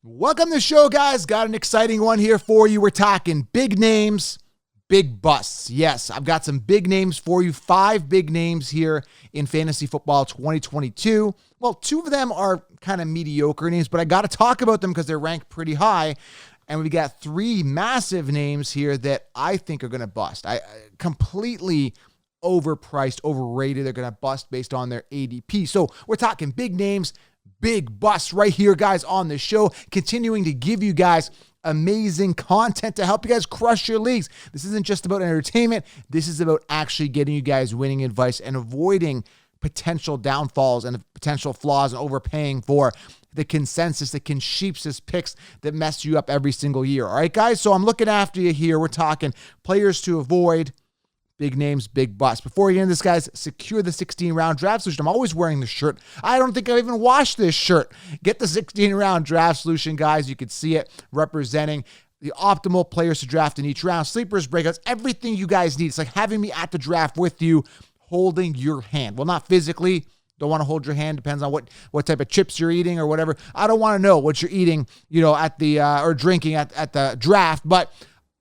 Welcome to the show, guys. Got an exciting one here for you. We're talking big names, big busts. Yes, I've got some big names for you. 5 big names here in fantasy football 2022. Well, 2 of them are kind of mediocre names, but I got to talk about them because they're ranked pretty high. And we got 3 massive names here that I think are going to bust. I completely overpriced, overrated. They're going to bust based on their ADP. So we're talking big names, big busts right here, guys, on the show, continuing to give you guys amazing content to help you guys crush your leagues. This isn't just about entertainment. This is about actually getting you guys winning advice and avoiding potential downfalls and potential flaws and overpaying for the consensus, the consensus picks that mess you up every single year. All right, guys? So I'm looking after you here. We're talking players to avoid, big names, big busts. Before we get into this, guys, secure the 16-round draft solution. I'm always wearing the shirt. I don't think I've even washed this shirt. Get the 16-round draft solution, guys. You can see it representing the optimal players to draft in each round, sleepers, breakouts, everything you guys need. It's like having me at the draft with you, holding your hand. Well, not physically. Don't want to hold your hand. Depends on what type of chips you're eating or whatever. I don't want to know what you're eating, at the or drinking at the draft, but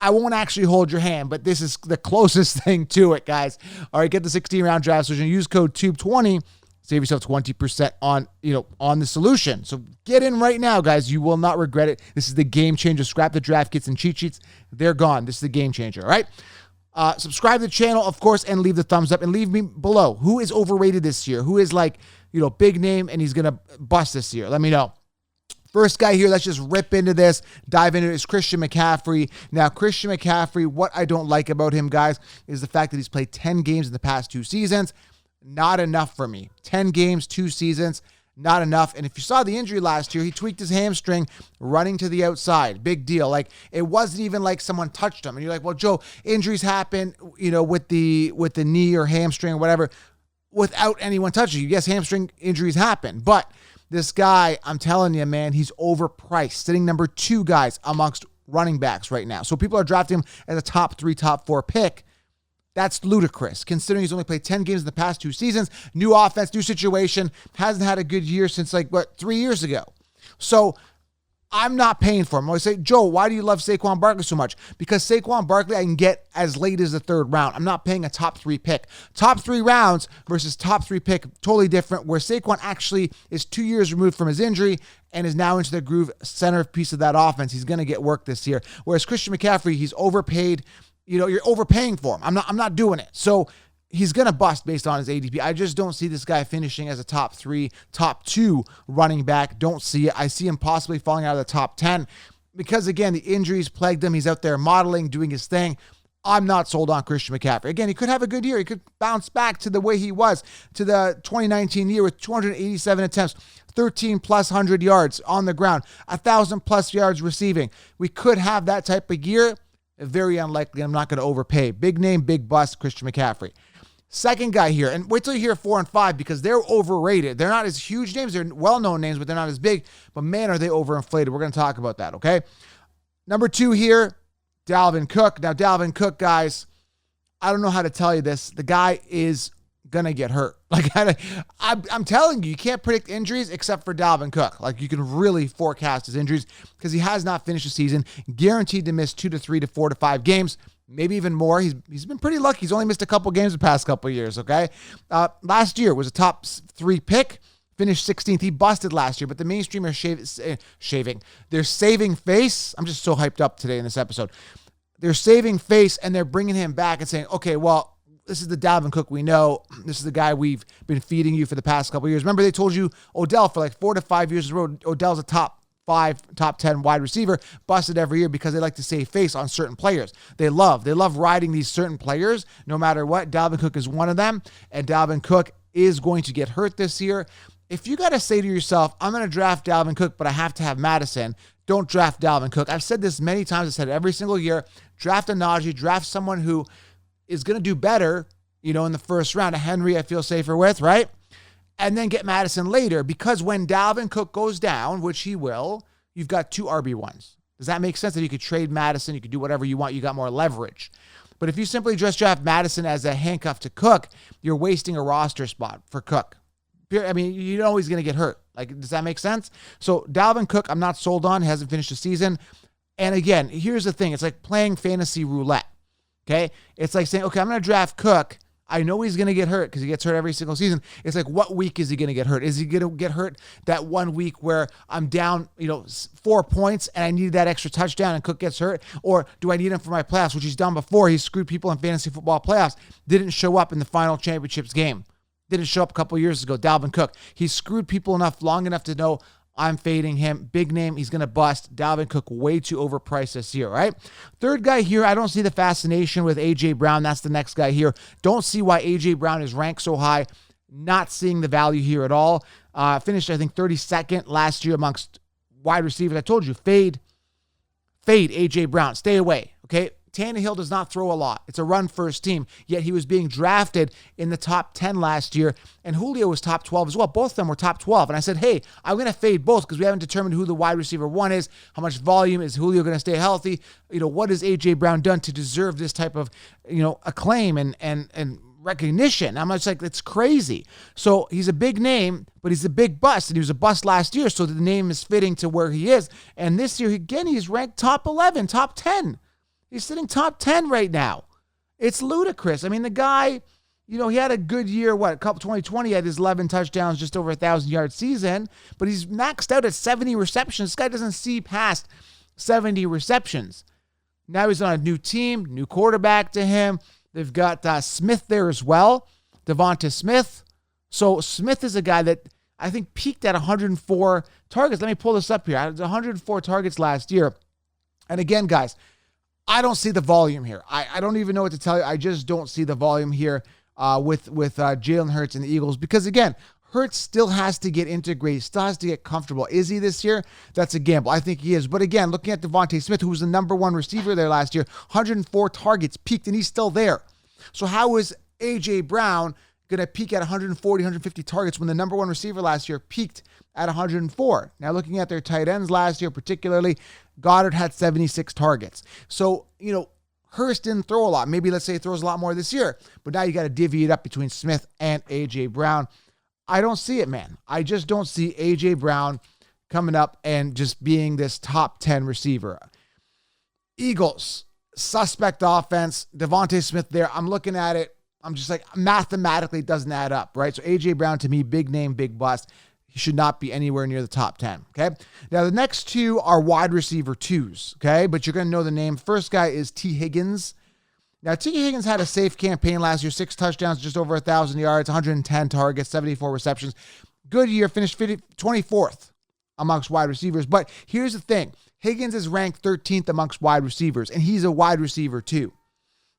I won't actually hold your hand, but this is the closest thing to it, guys. All right, get the 16-round draft solution. Use code TUBE20. Save yourself 20% on the solution. So get in right now, guys. You will not regret it. This is the game changer. Scrap the draft kits and cheat sheets. They're gone. This is the game changer, all right? Subscribe to the channel, of course, and leave the thumbs up. And leave me below. Who is overrated this year? Who is big name and he's going to bust this year? Let me know. First guy here, let's just rip into this, dive into it, is Christian McCaffrey. Now, Christian McCaffrey, what I don't like about him, guys, is the fact that he's played 10 games in the past 2 seasons. Not enough for me. 10 games, 2 seasons, not enough. And if you saw the injury last year, he tweaked his hamstring running to the outside. Big deal. It wasn't even like someone touched him. And you're like, well, Joe, injuries happen, with the knee or hamstring or whatever, without anyone touching you. Yes, hamstring injuries happen, but this guy, I'm telling you, man, he's overpriced. Sitting number 2, guys, amongst running backs right now. So people are drafting him as a top 3, top 4 pick. That's ludicrous, considering he's only played 10 games in the past 2 seasons. New offense, new situation. Hasn't had a good year since 3 years ago. So I'm not paying for him. I always say, Joe, why do you love Saquon Barkley so much? Because Saquon Barkley I can get as late as the 3rd round. I'm not paying a top 3 pick. Top 3 rounds versus top 3 pick, totally different, where Saquon actually is 2 years removed from his injury and is now into the groove center piece of that offense. He's going to get work this year. Whereas Christian McCaffrey, he's overpaid. You're overpaying for him. I'm not doing it. So he's going to bust based on his ADP. I just don't see this guy finishing as a top 3, top 2 running back. Don't see it. I see him possibly falling out of the top 10 because, again, the injuries plagued him. He's out there modeling, doing his thing. I'm not sold on Christian McCaffrey. Again, he could have a good year. He could bounce back to the way he was to the 2019 year with 287 attempts, 13+ hundred yards on the ground, 1,000+ yards receiving. We could have that type of year. Very unlikely. I'm not going to overpay. Big name, big bust, Christian McCaffrey. Second guy here, and wait till you hear 4 and 5 because they're overrated. They're not as huge names. They're well-known names, but they're not as big. But man, are they overinflated. We're going to talk about that, okay? Number 2 here, Dalvin Cook. Now, Dalvin Cook, guys, I don't know how to tell you this. The guy is going to get hurt. I'm telling you, you can't predict injuries except for Dalvin Cook. You can really forecast his injuries because he has not finished the season. Guaranteed to miss 2 to 3 to 4 to 5 games. Maybe even more. He's been pretty lucky. He's only missed a couple games the past couple of years, okay? Last year was a top 3 pick, finished 16th. He busted last year, but the mainstream are shaving. They're saving face. I'm just so hyped up today in this episode. They're saving face, and they're bringing him back and saying, okay, well, this is the Dalvin Cook we know. This is the guy we've been feeding you for the past couple of years. Remember, they told you Odell for 4 to 5 years in a row. Odell's a top 5, top 10 wide receiver, busted every year because they like to save face on certain players. They love riding these certain players no matter what. Dalvin Cook is one of them, and Dalvin Cook is going to get hurt this year. If you got to say to yourself, I'm going to draft Dalvin Cook, but I have to have Madison, don't draft Dalvin Cook. I've said this many times. I've said it every single year. Draft a Najee, draft someone who is going to do better, in the first round. A Henry I feel safer with, right? And then get Madison later because when Dalvin Cook goes down, which he will, you've got 2 RB1s. Does that make sense? That you could trade Madison, you could do whatever you want, you got more leverage. But if you simply just draft Madison as a handcuff to Cook, you're wasting a roster spot for Cook. I mean, you know he's going to get hurt. Like, does that make sense? So Dalvin Cook, I'm not sold on. He hasn't finished the season. And again, here's the thing. It's like playing fantasy roulette, okay? It's like saying, okay, I'm going to draft Cook. I know he's going to get hurt because he gets hurt every single season. It's like, what week is he going to get hurt? Is he going to get hurt that one week where I'm down, 4 points and I need that extra touchdown and Cook gets hurt? Or do I need him for my playoffs, which he's done before? He screwed people in fantasy football playoffs. Didn't show up in the final championships game. Didn't show up a couple years ago. Dalvin Cook. He screwed people long enough to know I'm fading him. Big name. He's going to bust. Dalvin Cook way too overpriced this year, right? Third guy here, I don't see the fascination with A.J. Brown. That's the next guy here. Don't see why A.J. Brown is ranked so high. Not seeing the value here at all. Finished, I think, 32nd last year amongst wide receivers. I told you, fade A.J. Brown. Stay away, okay? Tannehill does not throw a lot. It's a run-first team, yet he was being drafted in the top 10 last year, and Julio was top 12 as well. Both of them were top 12, and I said, hey, I'm going to fade both because we haven't determined who the wide receiver one is, how much volume, is Julio going to stay healthy, what has A.J. Brown done to deserve this type of, acclaim and recognition. I'm just like, it's crazy. So he's a big name, but he's a big bust, and he was a bust last year, so the name is fitting to where he is, and this year, again, he's ranked top 11, top 10. He's sitting top 10 right now. It's ludicrous. I mean, the guy, he had a good year. 2020 had his 11 touchdowns, just over 1,000-yard season, but he's maxed out at 70 receptions. This guy doesn't see past 70 receptions. Now he's on a new team, new quarterback to him. They've got Smith there as well, Devonta Smith. So Smith is a guy that I think peaked at 104 targets. Let me pull this up here. 104 targets last year. And again, guys, I don't see the volume here. I don't even know what to tell you. I just don't see the volume here with Jalen Hurts and the Eagles because, again, Hurts still has to get integrated, still has to get comfortable. Is he this year? That's a gamble. I think he is. But, again, looking at Devonta Smith, who was the number one receiver there last year, 104 targets, peaked, and he's still there. So how is A.J. Brown going to peak at 140, 150 targets when the number one receiver last year peaked at 104? Now, looking at their tight ends last year, particularly, Goddard had 76 targets. So, Hurst didn't throw a lot. Maybe let's say he throws a lot more this year. But now you got to divvy it up between Smith and A.J. Brown. I don't see it, man. I just don't see A.J. Brown coming up and just being this top 10 receiver. Eagles, suspect offense. Devonta Smith there. I'm looking at it. I'm just like, mathematically it doesn't add up, right? So A.J. Brown, to me, big name, big bust. He should not be anywhere near the top 10, okay? Now, the next two are wide receiver twos, okay? But you're going to know the name. First guy is T. Higgins. Now, T. Higgins had a safe campaign last year, 6 touchdowns, just over 1,000 yards, 110 targets, 74 receptions. Good year, finished 24th amongst wide receivers. But here's the thing. Higgins is ranked 13th amongst wide receivers, and he's a wide receiver too,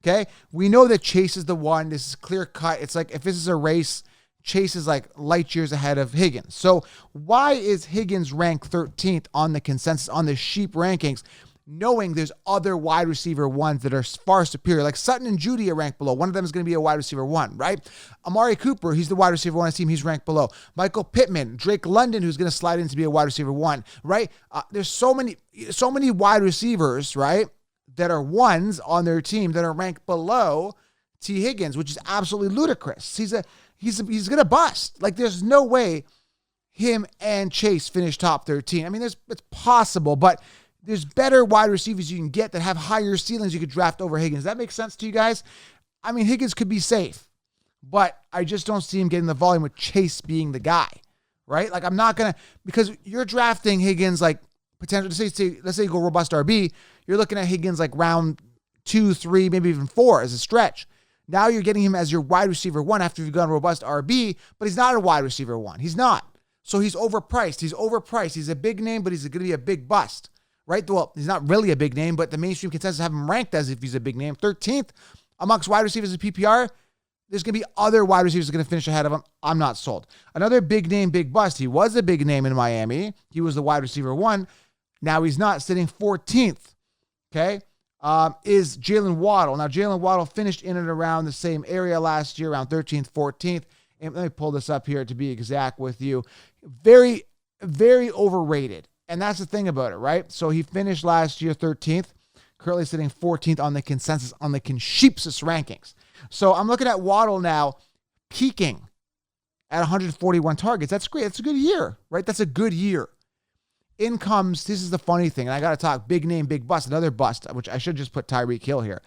okay? We know that Chase is the one. This is clear cut. It's like if this is a race, Chase is like light years ahead of Higgins. So why is Higgins ranked 13th on the consensus, on the sheep rankings, knowing there's other wide receiver ones that are far superior? Like Sutton and Judy are ranked below. One of them is going to be a wide receiver one, right? Amari Cooper, he's the wide receiver one on his team. He's ranked below. Michael Pittman, Drake London, who's going to slide in to be a wide receiver one, right? There's so many wide receivers, right, that are ones on their team that are ranked below T. Higgins, which is absolutely ludicrous. He's going to bust. Like, there's no way him and Chase finish top 13. I mean, it's possible, but there's better wide receivers you can get that have higher ceilings you could draft over Higgins. Does that make sense to you guys? I mean, Higgins could be safe, but I just don't see him getting the volume with Chase being the guy, right? Like, I'm not going to, because you're drafting Higgins like potential, let's say you go robust RB, you're looking at Higgins like round 2, 3, maybe even 4 as a stretch. Now you're getting him as your wide receiver one after you've gone robust RB, but he's not a wide receiver one. He's not. So he's overpriced. He's a big name, but he's going to be a big bust, right? Well, he's not really a big name, but the mainstream consensus have him ranked as if he's a big name. 13th amongst wide receivers in PPR. There's going to be other wide receivers that are going to finish ahead of him. I'm not sold. Another big name, big bust. He was a big name in Miami. He was the wide receiver one. Now he's not, sitting 14th, okay? Is Jalen Waddle. Now, Jalen Waddle finished in and around the same area last year, around 13th, 14th. And let me pull this up here to be exact with you. Very, very overrated. And that's the thing about it, right? So he finished last year 13th, currently sitting 14th on the consensus, on the Consensus rankings. So I'm looking at Waddle now, peaking at 141 targets. That's great. That's a good year, right? That's a good year. In comes, this is the funny thing, and I got to talk big name, big bust, another bust, which I should just put Tyreek Hill here.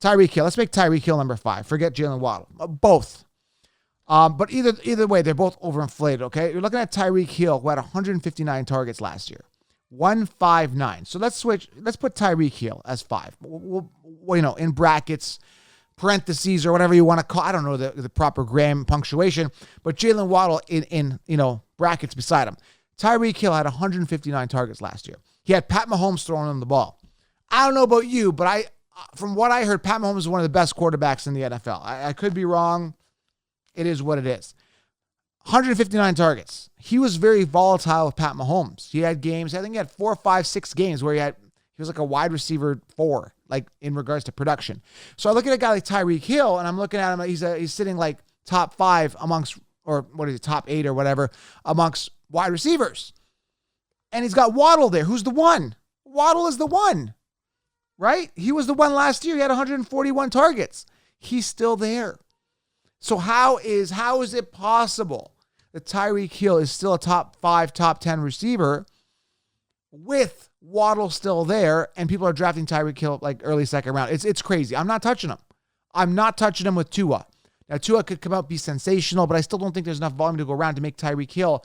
Tyreek Hill, let's make Tyreek Hill number 5. Forget Jalen Waddle. Both. But either way, they're both overinflated, okay? You're looking at Tyreek Hill, who had 159 targets last year. 159. So let's put Tyreek Hill as 5. We'll, in brackets, parentheses, or whatever you want to call. I don't know the proper gram punctuation, but Jalen Waddle in brackets beside him. Tyreek Hill had 159 targets last year. He had Pat Mahomes throwing him the ball. I don't know about you, but from what I heard, Pat Mahomes is one of the best quarterbacks in the NFL. I could be wrong. It is what it is. 159 targets. He was very volatile with Pat Mahomes. He had games, I think he had 4, 5, 6 games where he was like a wide receiver 4, like in regards to production. So I look at a guy like Tyreek Hill, and I'm looking at him, he's sitting like top 5 amongst, or what is it, top 8 or whatever, amongst wide receivers. And he's got Waddle there. Who's the one? Waddle is the one, right? He was the one last year. He had 141 targets. He's still there. So how is it possible that Tyreek Hill is still a top 5, top 10 receiver with Waddle still there, and people are drafting Tyreek Hill like early second round? It's crazy. I'm not touching him. I'm not touching him with Tua. Now, Tua could come out, be sensational, but I still don't think there's enough volume to go around to make Tyreek Hill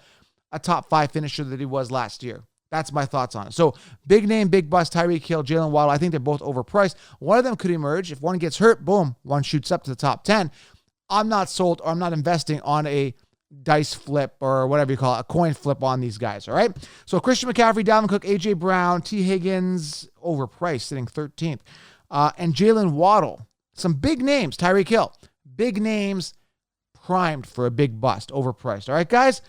a top 5 finisher that he was last year. That's my thoughts on it. So big name, big bust, Tyreek Hill, Jalen Waddle. I think they're both overpriced. One of them could emerge. If one gets hurt, boom, one shoots up to the top 10. I'm not sold, or I'm not investing on a dice flip or whatever you call it, a coin flip on these guys, all right? So Christian McCaffrey, Dalvin Cook, A.J. Brown, T. Higgins, overpriced, sitting 13th. And Jalen Waddle. Some big names, Tyreek Hill. Big names, primed for a big bust, overpriced. All right, guys?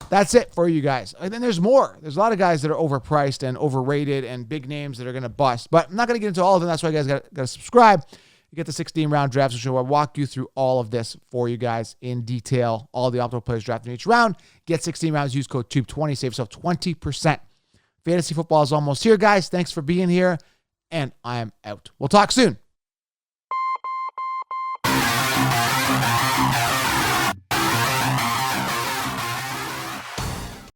That's it for you guys. And then there's more. There's a lot of guys that are overpriced and overrated and big names that are going to bust. But I'm not going to get into all of them. That's why you guys got to subscribe. You get the 16-round drafts, which will walk you through all of this for you guys in detail. All the optimal players drafted in each round. Get 16 rounds. Use code TUBE20. Save yourself 20%. Fantasy football is almost here, guys. Thanks for being here, and I am out. We'll talk soon.